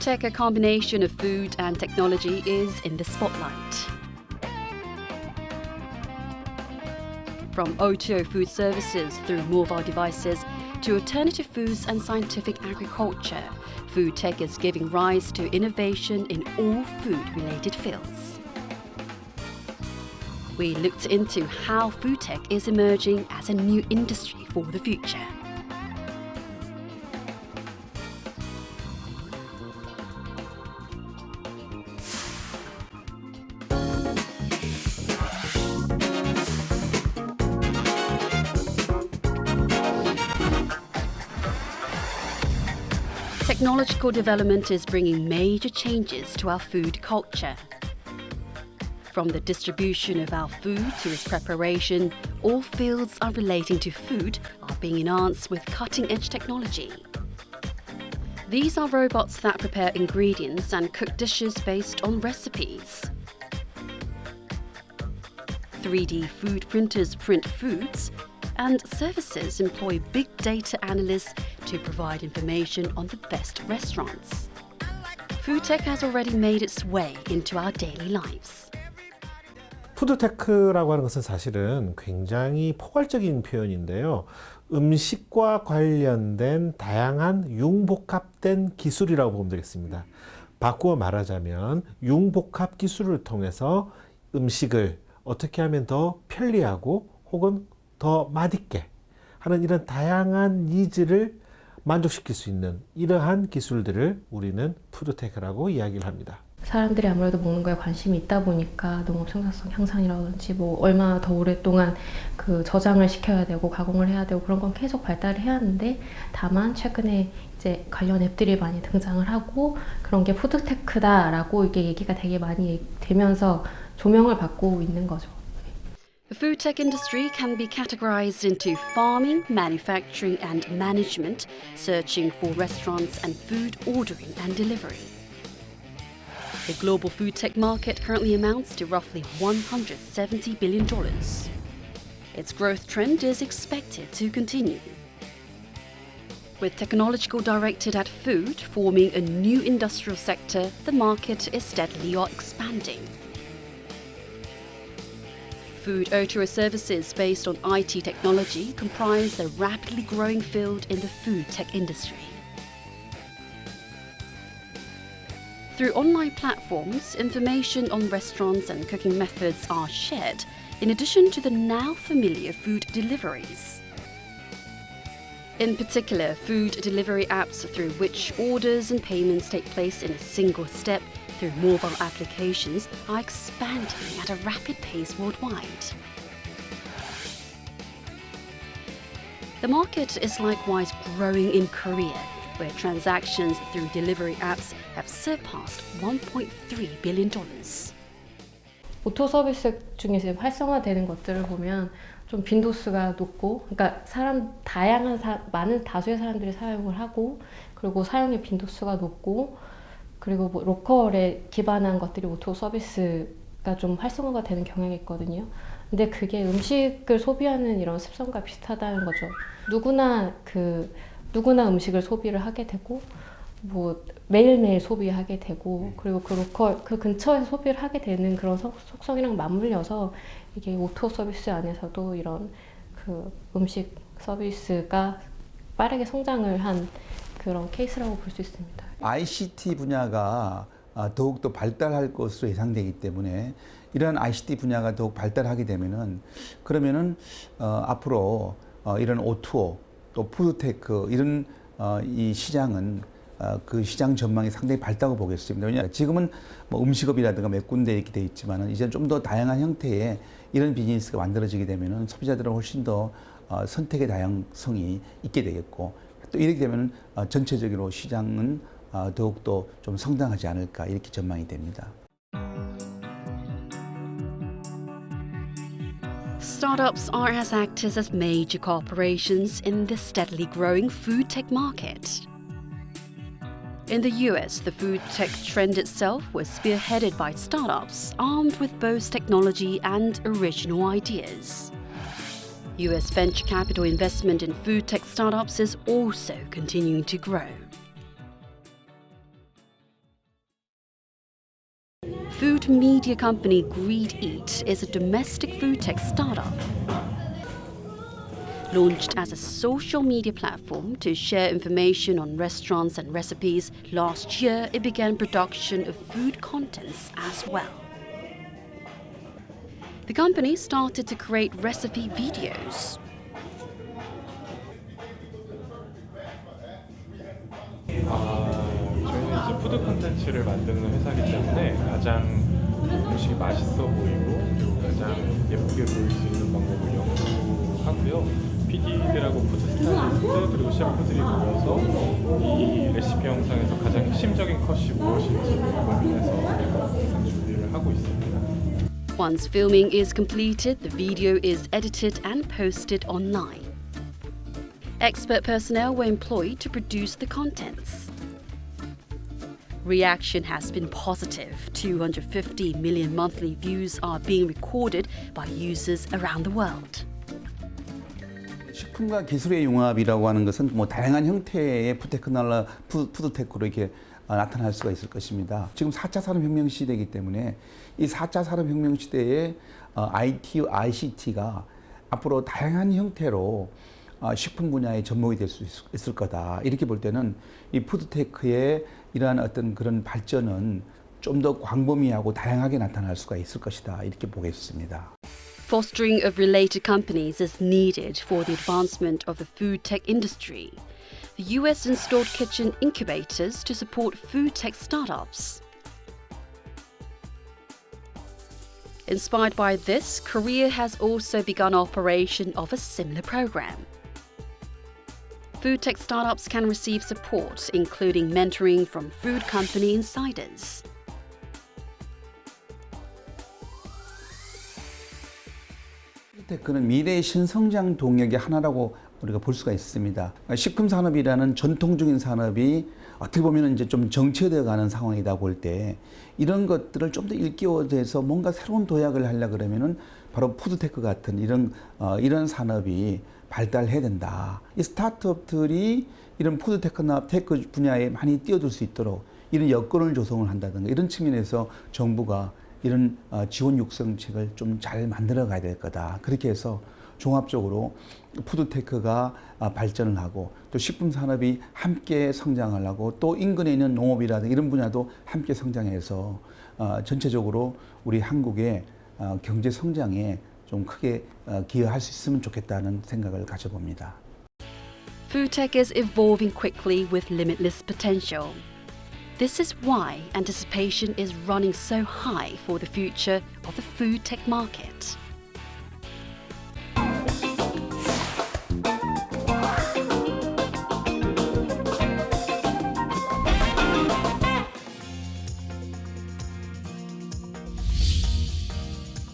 Foodtech, a combination of food and technology, is in the spotlight. From O2O food services through mobile devices to alternative foods and scientific agriculture, Foodtech is giving rise to innovation in all food-related fields. We looked into how Foodtech is emerging as a new industry for the future. Technological development is bringing major changes to our food culture. From the distribution of our food to its preparation, all fields are relating to food are being enhanced with cutting-edge technology. These are robots that prepare ingredients and cook dishes based on recipes. 3D food printers print foods, and services employ big data analysts to provide information on the best restaurants. Foodtech has already made its way into our daily lives. 푸드테크라고 하는 것은 사실은 굉장히 포괄적인 표현인데요. 음식과 관련된 다양한 융복합된 기술이라고 보면 되겠습니다. 바꾸어 말하자면 융복합 기술을 통해서 음식을 어떻게 하면 더 편리하고 혹은 더 맛있게 하는 이런 다양한 니즈를 만족시킬 수 있는 이러한 기술들을 우리는 푸드테크라고 이야기를 합니다. 사람들이 아무래도 먹는 거에 관심이 있다 보니까 농업 생산성 향상이라든지 뭐 얼마나 더 오랫동안 그 저장을 시켜야 되고 가공을 해야 되고 그런 건 계속 발달을 해야 하는데, 다만 최근에 이제 관련 앱들이 많이 등장을 하고 그런 게 푸드테크다라고 이게 얘기가 되게 많이 되면서 조명을 받고 있는 거죠. The food tech industry can be categorized into farming, manufacturing and management, searching for restaurants and food ordering and delivery. The global food tech market currently amounts to roughly $170 billion. Its growth trend is expected to continue. With technological directed at food forming a new industrial sector, the market is steadily expanding. Food O2O services based on IT technology comprise a rapidly growing field in the food tech industry. Through online platforms, information on restaurants and cooking methods are shared, in addition to the now familiar food deliveries. In particular, food delivery apps through which orders and payments take place in a single step through mobile applications are expanding at a rapid pace worldwide. The market is likewise growing in Korea, where transactions through delivery apps have surpassed $1.3 billion. 오토 서비스 중에서 활성화되는 것들을 보면 좀 빈도수가 높고, 그러니까 많은 다수의 사람들이 사용을 하고, 그리고 사용의 빈도수가 높고, 그리고 뭐 로컬에 기반한 것들이 오토 서비스가 좀 활성화가 되는 경향이 있거든요. 근데 그게 음식을 소비하는 이런 습성과 비슷하다는 거죠. 누구나 음식을 소비를 하게 되고, 뭐 매일매일 소비하게 되고, 그리고 그 근처에서 소비를 하게 되는 그런 속성이랑 맞물려서 이게 오토 서비스 안에서도 이런 그 음식 서비스가 빠르게 성장을 한 그런 케이스라고 볼 수 있습니다. ICT 분야가 더욱더 발달할 것으로 예상되기 때문에 이러한 ICT 분야가 더욱 발달하게 되면은 그러면은 앞으로 이런 O2O 또 푸드테크 이런 이 시장은 그 시장 전망이 상당히 밝다고 보겠습니다. 왜냐하면 지금은 뭐 음식업이라든가 몇 군데 이렇게 돼 있지만은 이제 좀 더 다양한 형태의 이런 비즈니스가 만들어지게 되면은 소비자들은 훨씬 더 선택의 다양성이 있게 되겠고, 또 이렇게 되면 전체적으로 시장은 더욱더 좀 성장하지 않을까 이렇게 전망이 됩니다. Startups are as active as major corporations in the steadily growing food tech market. In the US, the food tech trend itself was spearheaded by startups armed with both technology and original ideas. US venture capital investment in food tech startups is also continuing to grow. food media company Greed Eat is a domestic food tech startup. Launched as a social media platform to share information on restaurants and recipes, last year it began production of food contents as well. The company started to create recipe videos. 저희는 이제 푸드 콘텐츠를 만드는 회사이기 때문에 가장 음식이 맛있어 보이고 그리고 가장 예쁘게 보일 수 있는 방법을 연구하고요. PD들하고 푸드 스타일리스트 그리고 셰프들이 모여서 이 레시피 영상에서 가장 핵심적인 컷이 무엇인지 고민해서 항상 준비를 하고 있습니다. Once filming is completed, the video is edited and posted online. Expert personnel were employed to produce the contents. Reaction has been positive. 250 million monthly views are being recorded by users around the world. 식품과 기술의 융합이라고 하는 것은 뭐 다양한 형태의 푸드테크로 이렇게 나타날 수가 있을 것입니다. 지금 4차 산업혁명 시대이기 때문에 이 4차 산업혁명 시대에 ICT가 앞으로 다양한 형태로 식품 분야의 접목이 될 수 있을 거다. 이렇게 볼 때는 이 푸드테크의 이러한 어떤 그런 발전은 좀 더 광범위하고 다양하게 나타날 수가 있을 것이다. 이렇게 보겠습니다. Fostering of related companies is needed for the advancement of the food tech industry. The US installed kitchen incubators to support food tech startups. Inspired by this, Korea has also begun operation of a similar program. Food tech startups can receive support, including mentoring from food company insiders. 푸드테크는 미래의 신성장 동력의 하나라고 우리가 볼 수가 있습니다. 식품 산업이라는 전통적인 산업이 어떻게 보면 이제 좀 정체되어 가는 상황이다 볼 때 이런 것들을 좀 더 일깨워서 뭔가 새로운 도약을 하려 그러면은 바로 푸드테크 같은 이런 산업이 발달해야 된다. 이 스타트업들이 이런 푸드테크나 테크 분야에 많이 뛰어들 수 있도록 이런 여건을 조성을 한다든가 이런 측면에서 정부가 이런 지원 육성책을 좀 잘 만들어 가야 될 거다. 그렇게 해서 종합적으로 푸드테크가 발전을 하고 또 식품 산업이 함께 성장을 하고 또 인근에 있는 농업이라든가 이런 분야도 함께 성장해서 전체적으로 우리 한국의 경제 성장에 좀 크게 기여할 수 있으면 좋겠다는 생각을 가져봅니다. Food tech is evolving quickly with limitless potential. This is why anticipation is running so high for the future of the food tech market.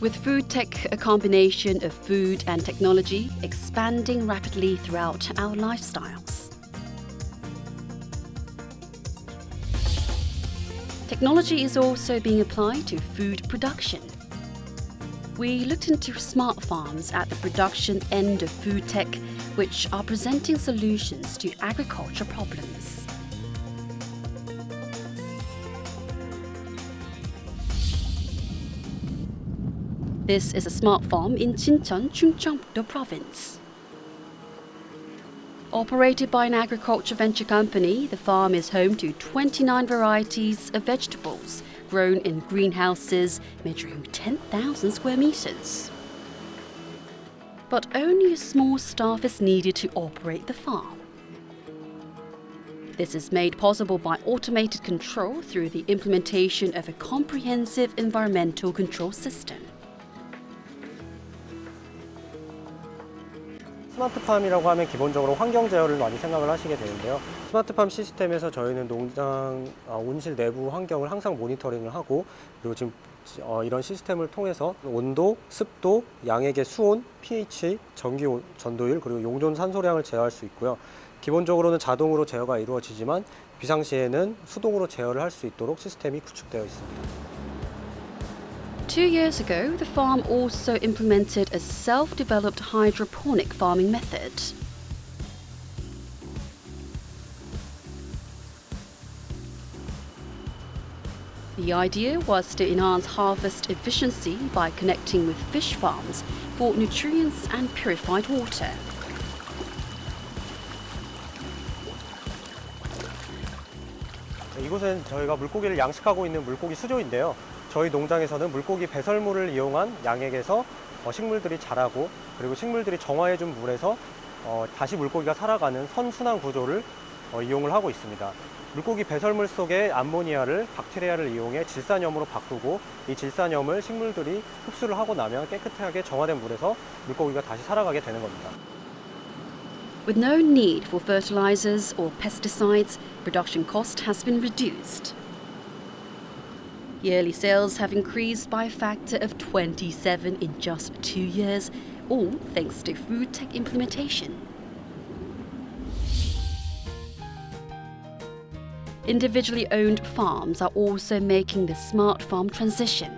With food tech, a combination of food and technology expanding rapidly throughout our lifestyles. Technology is also being applied to food production. We looked into smart farms at the production end of food tech, which are presenting solutions to agriculture problems. This is a smart farm in Jincheon, Chungcheongbuk-do Province. Operated by an agriculture venture company, the farm is home to 29 varieties of vegetables grown in greenhouses measuring 10,000 square meters. But only a small staff is needed to operate the farm. This is made possible by automated control through the implementation of a comprehensive environmental control system. 스마트팜이라고 하면 기본적으로 환경 제어를 많이 생각을 하시게 되는데요. 스마트팜 시스템에서 저희는 농장 온실 내부 환경을 항상 모니터링을 하고 그리고 지금 이런 시스템을 통해서 온도, 습도, 양액의 수온, pH, 전기 전도율 그리고 용존 산소량을 제어할 수 있고요. 기본적으로는 자동으로 제어가 이루어지지만 비상시에는 수동으로 제어를 할 수 있도록 시스템이 구축되어 있습니다. 2 years ago, the farm also implemented a self-developed hydroponic farming method. The idea was to enhance harvest efficiency by connecting with fish farms for nutrients and purified water. 이곳은 저희가 물고기를 양식하고 있는 물고기 수조인데요. 저희 농장에서는 물고기 배설물을 이용한 양액에서 식물들이 자라고 그리고 식물들이 정화해준 물에서 다시 물고기가 살아가는 선순환 구조를 이용을 하고 있습니다. 물고기 배설물 속의 암모니아를 박테리아를 이용해 질산염으로 바꾸고 이 질산염을 식물들이 흡수를 하고 나면 깨끗하게 정화된 물에서 물고기가 다시 살아가게 되는 겁니다. With no need for fertilizers or pesticides, production cost has been reduced. Yearly sales have increased by a factor of 27 in just 2 years, all thanks to Foodtech implementation. Individually owned farms are also making the smart farm transition.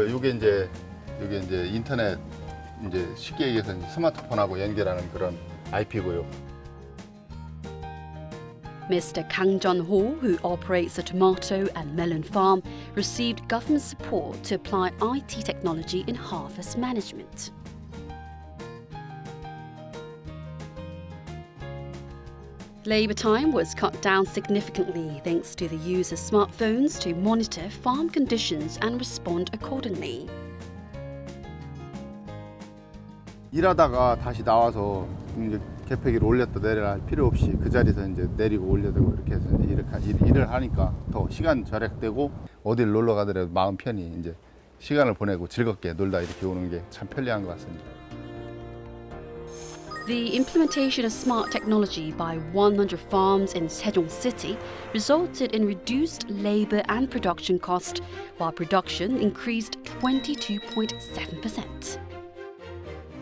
이게 이제 인터넷 이제 쉽게 얘기해서 스마트폰하고 연결하는 그런 IP고요. Mr. Kang Jun-ho, who operates a tomato and melon farm, received government support to apply IT technology in harvest management. Labour time was cut down significantly thanks to the use of smartphones to monitor farm conditions and respond accordingly. 일하다가 다시 나와서 이제 개폐기를 올렸다 내려라 할 필요 없이 그 자리에서 이제 내리고 올려되고 이렇게 해서 이제 일을 하니까 더 시간 절약되고 어딜 놀러 가더라도 마음 편히 이제 시간을 보내고 즐겁게 놀다 이렇게 오는 게 참 편리한 것 같습니다. The implementation of smart technology by 100 farms in Sejong City resulted in reduced labour and production cost, while production increased 22.7%.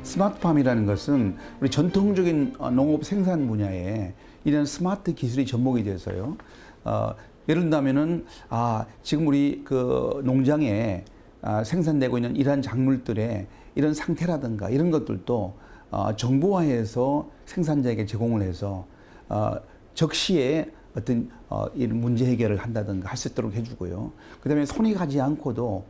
스마트팜이라는 것은 우리 전통적인 농업 생산 분야에 이런 스마트 기술이 접목이 돼서요. 예를 들면은 지금 우리 그 농장에 생산되고 있는 이러한 작물들의 이런 상태라든가 이런 것들도 정보화해서 생산자에게 제공을 해서 적시에 어떤 이런 문제 해결을 한다든가 할 수 있도록 해주고요. 그다음에 손이 가지 않고도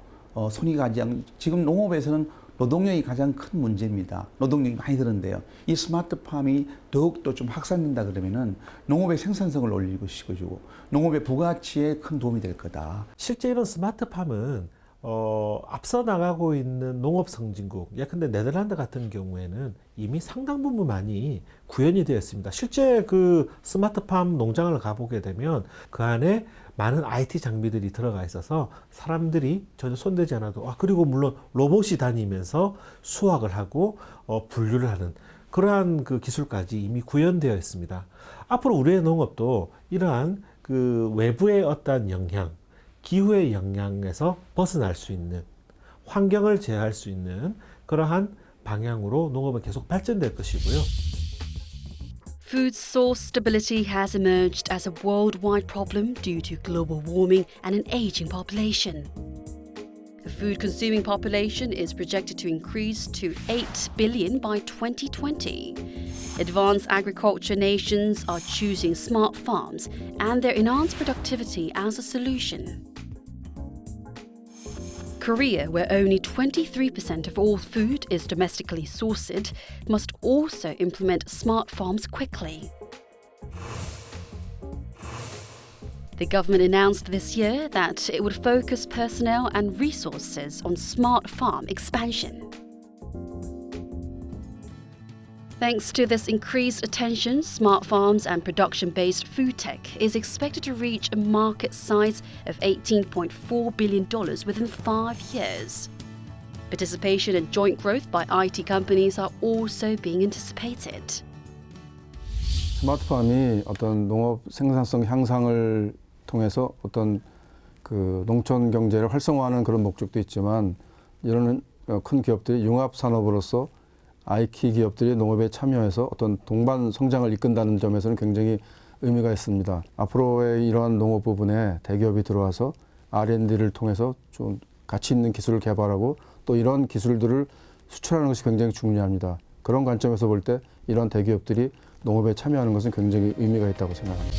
지금 농업에서는 노동력이 가장 큰 문제입니다. 노동력이 많이 드는데요. 이 스마트팜이 더욱더 좀 확산된다 그러면은 농업의 생산성을 올리고 싶어지고 농업의 부가가치에 큰 도움이 될 거다. 실제 이런 스마트팜은 앞서 나가고 있는 농업 선진국, 예컨대 네덜란드 같은 경우에는 이미 상당 부분 많이 구현이 되어 있습니다. 실제 그 스마트팜 농장을 가보게 되면 그 안에 많은 IT 장비들이 들어가 있어서 사람들이 전혀 손대지 않아도 그리고 물론 로봇이 다니면서 수확을 하고 분류를 하는 그러한 그 기술까지 이미 구현되어 있습니다. 앞으로 우리의 농업도 이러한 그 외부의 어떤 영향, 기후의 영향에서 벗어날 수 있는, 환경을 제어할 수 있는 그러한 방향으로 농업은 계속 발전될 것이고요. Food source stability has emerged as a worldwide problem due to global warming and an aging population. The food consuming population is projected to increase to 8 billion by 2020. Advanced agriculture nations are choosing smart farms and their enhanced productivity as a solution. Korea, where only 23% of all food is domestically sourced, must also implement smart farms quickly. The government announced this year that it would focus personnel and resources on smart farm expansion. Thanks to this increased attention, smart farms and production-based food tech is expected to reach a market size of $18.4 billion within 5 years. Participation and joint growth by IT companies are also being anticipated. 스마트팜이 어떤 농업 생산성 향상을 통해서 어떤 그 농촌 경제를 활성화하는 그런 목적도 있지만 이런 큰 기업들이 융합 산업으로서 IT 기업들이 농업에 참여해서 어떤 동반 성장을 이끈다는 점에서는 굉장히 의미가 있습니다. 앞으로의 이러한 농업 부분에 대기업이 들어와서 R&D를 통해서 좀 가치 있는 기술을 개발하고 또 이런 기술들을 수출하는 것이 굉장히 중요합니다. 그런 관점에서 볼 때 이런 대기업들이 농업에 참여하는 것은 굉장히 의미가 있다고 생각합니다.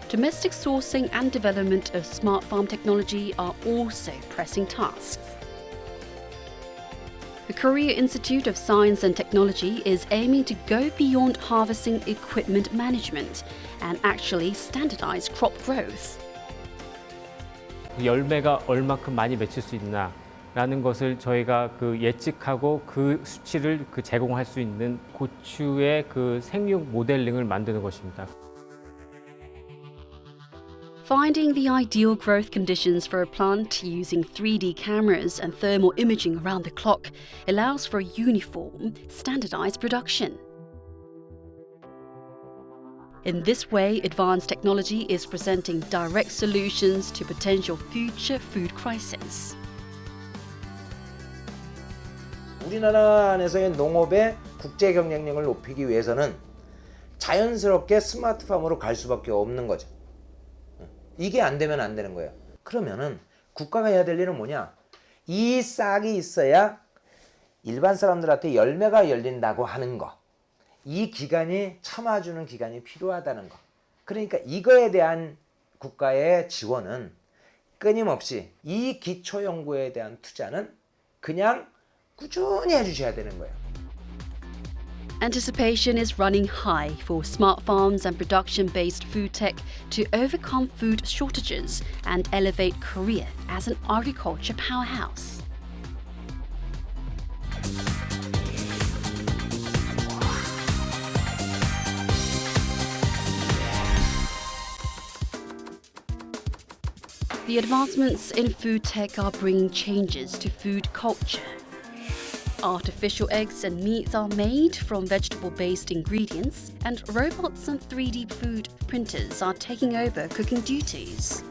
Domestic sourcing and development of smart farm technology are also pressing tasks. The Korea Institute of Science and Technology is aiming to go beyond harvesting equipment management and actually standardize crop growth. 열매가 얼마큼 많이 맺힐 수 있나라는 것을 저희가 예측하고 그 수치를 제공할 수 있는 고추의 생육 모델링을 만드는 것입니다. Finding the ideal growth conditions for a plant using 3D cameras and thermal imaging around the clock allows for uniform, standardized production. In this way, advanced technology is presenting direct solutions to potential future food crises. 우리나라 안에서의 농업의 국제 경쟁력을 높이기 위해서는 자연스럽게 스마트팜으로 갈 수밖에 없는 거죠. 이게 안 되면 안 되는 거예요. 그러면은 국가가 해야 될 일은 뭐냐? 이 싹이 있어야 일반 사람들한테 열매가 열린다고 하는 거. 이 기간이 참아주는 기간이 필요하다는 거. 그러니까 이거에 대한 국가의 지원은 끊임없이 이 기초 연구에 대한 투자는 그냥 꾸준히 해주셔야 되는 거예요. Anticipation is running high for smart farms and production-based food tech to overcome food shortages and elevate Korea as an agriculture powerhouse. The advancements in food tech are bringing changes to food culture. Artificial eggs and meats are made from vegetable-based ingredients, and robots and 3D food printers are taking over cooking duties.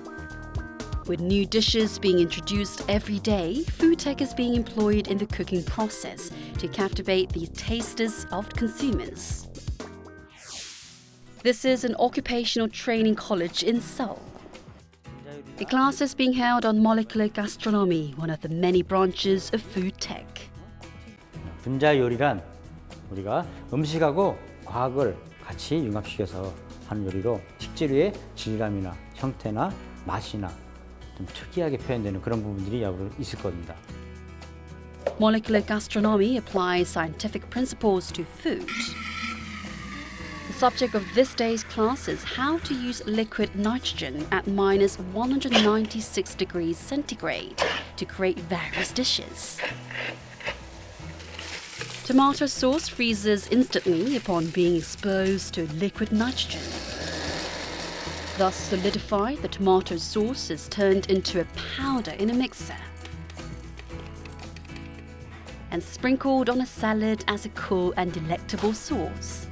With new dishes being introduced every day, food tech is being employed in the cooking process to captivate the tastes of consumers. This is an occupational training college in Seoul. The class is being held on molecular gastronomy, one of the many branches of food tech. 분자 요리란 우리가 음식하고 과학을 같이 융합시켜서 하는 요리로 식재료의 질감이나 형태나 맛이나 좀 특이하게 표현되는 그런 부분들이 있을 겁니다. Molecular gastronomy applies scientific principles to food. The subject of this day's class is how to use liquid nitrogen at minus 196 degrees centigrade to create various dishes. Tomato sauce freezes instantly upon being exposed to liquid nitrogen. Thus solidified, the tomato sauce is turned into a powder in a mixer and sprinkled on a salad as a cool and delectable sauce.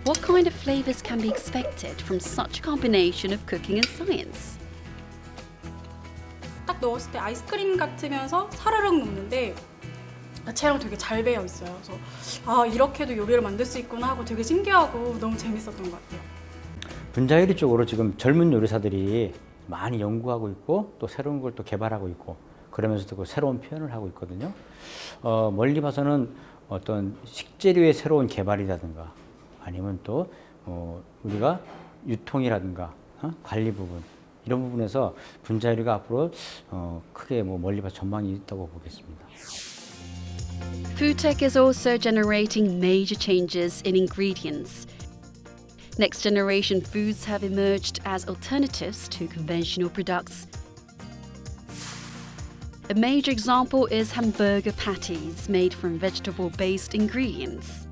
What kind of flavors can be expected from such a combination of cooking and science? 딱 넣었을 때 아이스크림 같으면서 사르륵 녹는데 야채랑 되게 잘 배어 있어요. 그래서 이렇게도 요리를 만들 수 있구나 하고 되게 신기하고 너무 재밌었던 것 같아요. 분자 요리 쪽으로 지금 젊은 요리사들이 많이 연구하고 있고 또 새로운 걸 또 개발하고 있고 그러면서도 그 새로운 표현을 하고 있거든요. 멀리 봐서는 어떤 식재료의 새로운 개발이라든가 아니면 또 우리가 유통이라든가 관리 부분 이런 부분에서 분자 요리가 앞으로 크게 멀리 봐서 전망이 있다고 보겠습니다. Foodtech is also generating major changes in ingredients. Next generation foods have emerged as alternatives to conventional products. A major example is hamburger patties made from vegetable-based ingredients.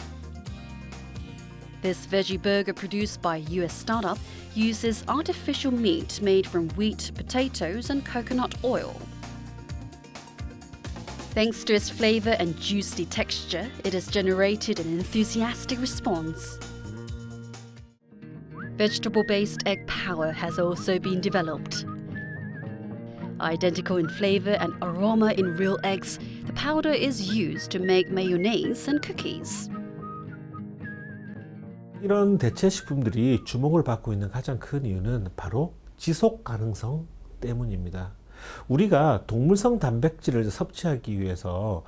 This veggie burger produced by a US startup uses artificial meat made from wheat, potatoes, and coconut oil. Thanks to its flavor and juicy texture, it has generated an enthusiastic response. Vegetable-based egg power has also been developed. Identical in flavor and aroma in real eggs, the powder is used to make mayonnaise and cookies. 이런 대체 식품들이 주목을 받고 있는 가장 큰 이유는 바로 지속 가능성 때문입니다. 우리가 동물성 단백질을 섭취하기 위해서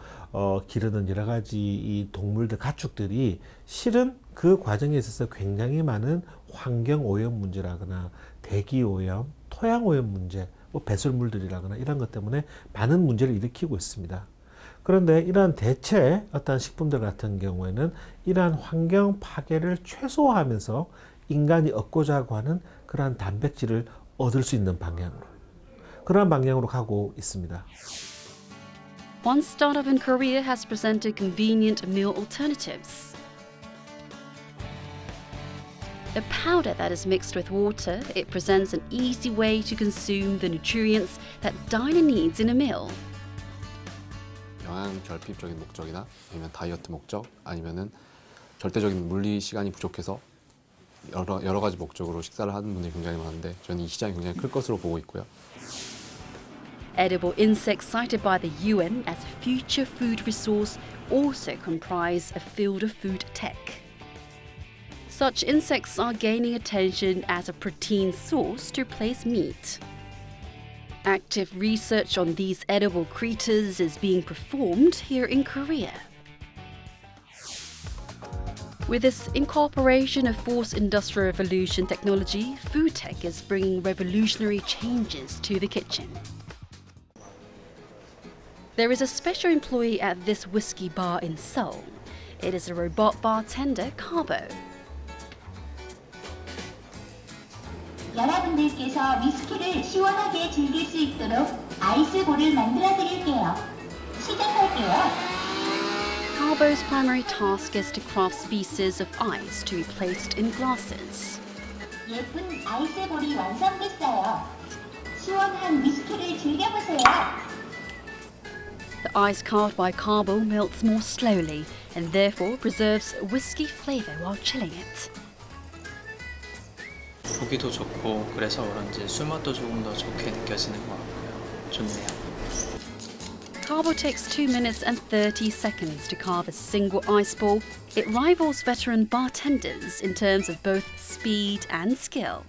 기르는 여러 가지 이 동물들, 가축들이 실은 그 과정에 있어서 굉장히 많은 환경 오염 문제라거나 대기 오염, 토양 오염 문제, 뭐 배설물들이라거나 이런 것 때문에 많은 문제를 일으키고 있습니다. 그런데 이러한 대체 어떤 식품들 같은 경우에는 이러한 환경 파괴를 최소화하면서 인간이 얻고자 하는 그러한 단백질을 얻을 수 있는 방향으로, 그러한 방향으로 가고 있습니다. One startup in Korea has presented convenient meal alternatives. A powder that is mixed with water, it presents an easy way to consume the nutrients that diner needs in a meal. 영양 결핍적인 목적이나 아니면 다이어트 목적 아니면은 절대적인 물리 시간이 부족해서 여러 가지 목적으로 식사를 하는 분들이 굉장히 많은데 저는 이 시장이 굉장히 클 것으로 보고 있고요. Edible insects cited by the UN as a future food resource also comprise a field of food tech. Such insects are gaining attention as a protein source to replace meat. Active research on these edible critters is being performed here in Korea. With this incorporation of fourth industrial revolution technology, Foodtech is bringing revolutionary changes to the kitchen. There is a special employee at this whiskey bar in Seoul. It is a robot bartender, Carbo. 여러분들께서 위스키를 시원하게 즐길 수 있도록 아이스볼을 만들어 드릴게요. 시작할게요. Carbo's primary task is to craft species of ice to be placed in glasses. 예쁜 아이스볼이 완성됐어요. 시원한 위스키를 즐겨보세요. The ice carved by Carbo melts more slowly and therefore preserves whiskey flavor while chilling it. 보기도 좋고 그래서 그런지 술맛도 조금 더 좋게 느껴지는 것 같고요. 좋네요. Carbo takes 2 minutes and 30 seconds to carve a single ice ball. It rivals veteran bartenders in terms of both speed and skill.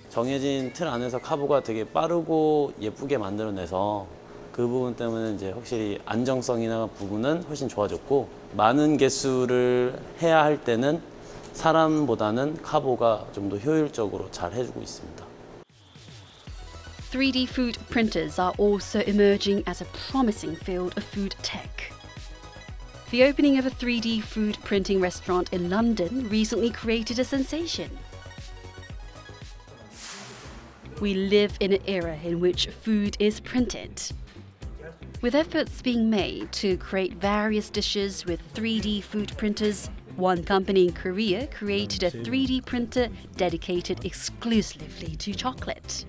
정해진 틀 안에서 카보가 되게 빠르고 예쁘게 만들어내서 그 부분 때문에 이제 확실히 안정성이나 부분은 훨씬 좋아졌고 많은 개수를 해야 할 때는 사람보다는 카보가 좀 더 효율적으로 잘 해주고 있습니다. 3D food printers are also emerging as a promising field of food tech. The opening of a 3D food printing restaurant in London recently created a sensation. We live in an era in which food is printed. With efforts being made to create various dishes with 3D food printers, one company in Korea created a 3D printer dedicated exclusively to chocolate.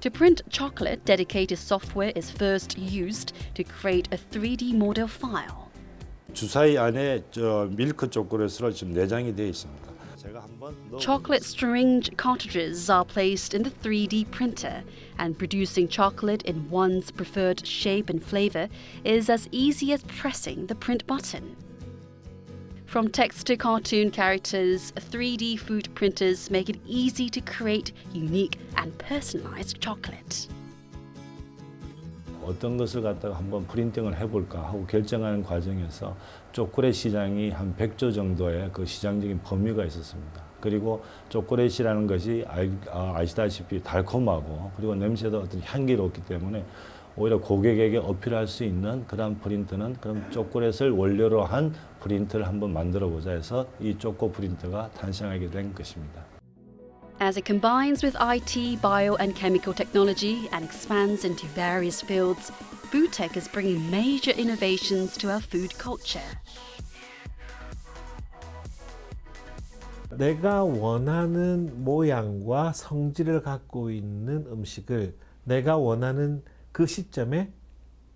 To print chocolate, dedicated software is first used to create a 3D model file. 주사위 안에 밀크 초콜릿으로 지금 내장이 되어 있습니다. Chocolate syringe cartridges are placed in the 3D printer, and producing chocolate in one's preferred shape and flavor is as easy as pressing the print button. From text to cartoon characters, 3D food printers make it easy to create unique and personalized chocolate. 어떤 것을 갖다가 한번 프린팅을 해볼까 하고 결정하는 과정에서 초콜릿 시장이 한 100조 정도의 그 시장적인 범위가 있었습니다. 그리고 초콜릿이라는 것이 아시다시피 달콤하고 그리고 냄새도 어떤 향기롭기 때문에 오히려 고객에게 어필할 수 있는 그런 프린터는 그럼 초콜릿을 원료로 한 프린터를 한번 만들어 보자 해서 이 초코 프린터가 탄생하게 된 것입니다. As it combines with IT, bio and chemical technology and expands into various fields, Foodtech is bringing major innovations to our food culture. 내가 원하는 모양과 성질을 갖고 있는 음식을 내가 원하는 그 시점에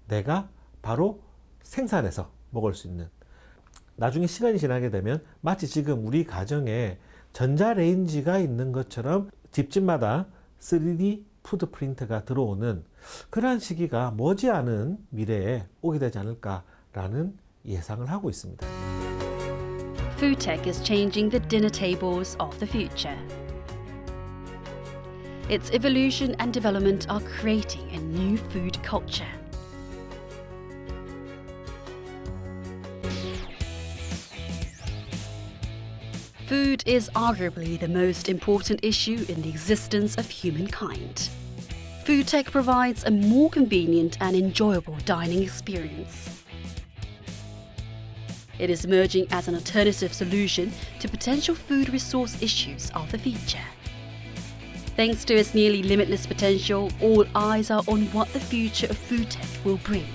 내가 바로 생산해서 먹을 수 있는, 나중에 시간이 지나게 되면 마치 지금 우리 가정에 전자레인지가 있는 것처럼 집집마다 3D 푸드 프린터가 들어오는 그러한 시기가 머지않은 미래에 오게 되지 않을까라는 예상을 하고 있습니다. Foodtech is changing the dinner tables of the future. Its evolution and development are creating a new food culture. Food is arguably the most important issue in the existence of humankind. Foodtech provides a more convenient and enjoyable dining experience. It is emerging as an alternative solution to potential food resource issues of the future. Thanks to its nearly limitless potential, all eyes are on what the future of foodtech will bring.